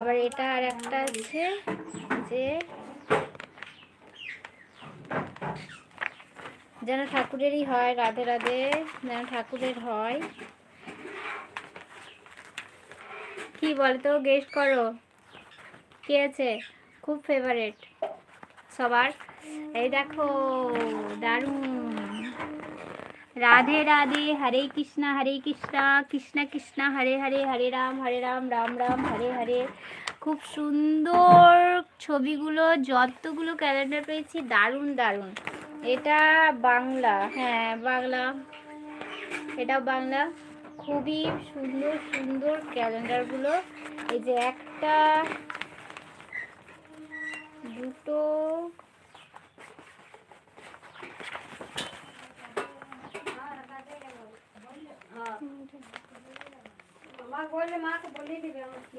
আবার এটা আর একটা আছে যে যেন ঠাকুরেরই হয়, রাধে রাধে, যেন ঠাকুরের হয়। কি বলতো, গেস করো কি আছে? খুব ফেভারিট সবার। এই দেখো, দারুণ। রাধে রাধে, হরে কৃষ্ণা কৃষ্ণ কৃষ্ণ হরে হরে, হরে রাম রাম রাম হরে হরে। খুব সুন্দর ছবিগুলো, যতগুলো ক্যালেন্ডার পেয়েছি দারুণ দারুণ। এটা বাংলা, হ্যাঁ বাংলা, এটা বাংলা। খুবই সুন্দর সুন্দর ক্যালেন্ডারগুলো। এই যে একটা, দুটো,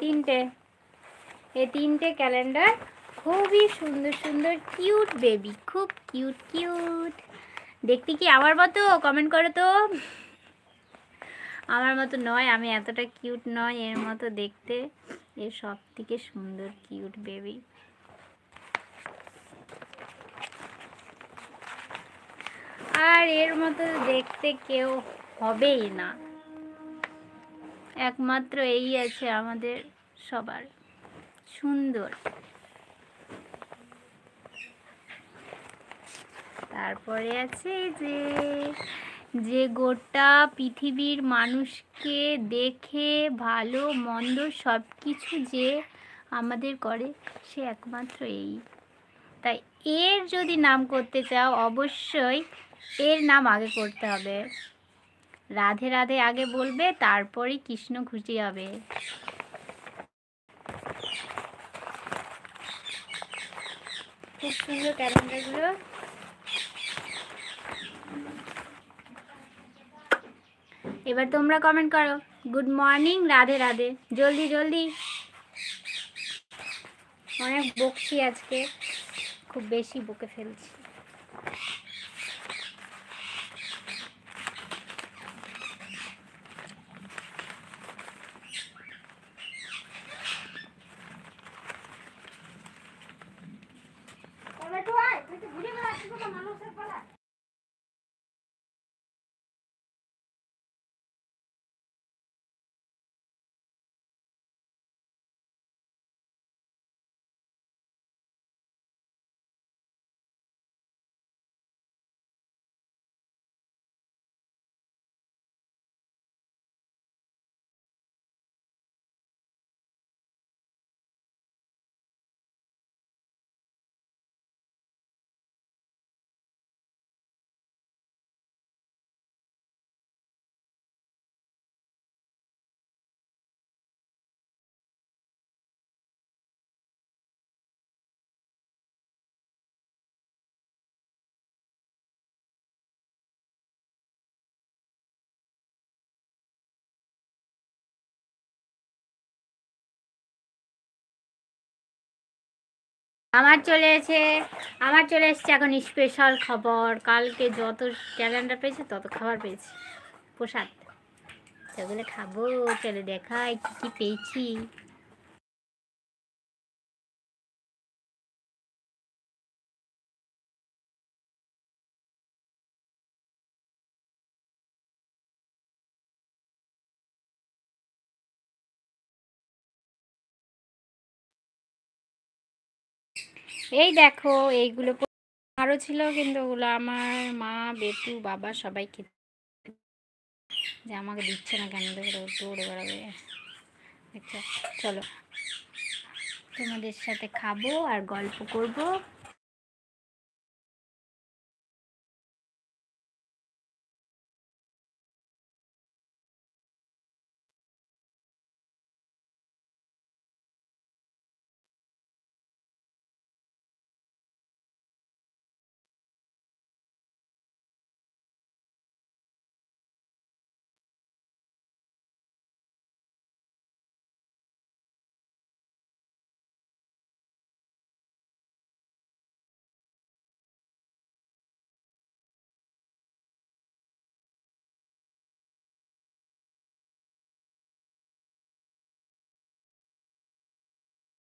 তিনটে, এই তিনটে ক্যালেন্ডার খুবই সুন্দর সুন্দর, কিউট বেবি, খুব কিউট কিউট। দেখতে কি আমার মতো? কমেন্ট করো তো। আমার মতো নয়, আমি এতটা কিউট নয়, এর মতো দেখতে। এর সব থেকে সুন্দর কিউট বেবি। আর এর মতো দেখতে কেউ হবেই না, একমাত্র এই আছে আমাদের সবার। সুন্দর। তারপরে আছে যে যে গোটা পৃথিবীর মানুষকে দেখে ভালো মন্দ সব কিছু যে আমাদের করে, সে একমাত্র এই। তাই এর যদি নাম করতে চাও, অবশ্যই এর নাম আগে করতে হবে। রাধে রাধে আগে বলবে, তারপরে কৃষ্ণ খুশি হবে। খুব সুন্দর ক্যালেন্ডারগুলো। এবার তোমরা কমেন্ট করো, গুড মর্নিং, রাধে রাধে, জলদি জলদি। অনেক বকছি আজকে, খুব বেশি বকে ফেলছি। আমার চলে এসেছে এখন স্পেশাল খবর। কালকে যত ক্যালেন্ডার পেয়েছি তত খাবার পেয়েছি, প্রসাদ। সেগুলো খাবো, চলে দেখাই কি কি পেয়েছি। এই দেখো, এইগুলো আরও ছিল, কিন্তু ওগুলো আমার মা, বেটু, বাবা সবাই খেতে, যে আমাকে দিচ্ছে না কেন, দেখে দৌড়ে বেড়াবে। দেখছো, চলো তোমাদের সাথে খাবো আর গল্প করব।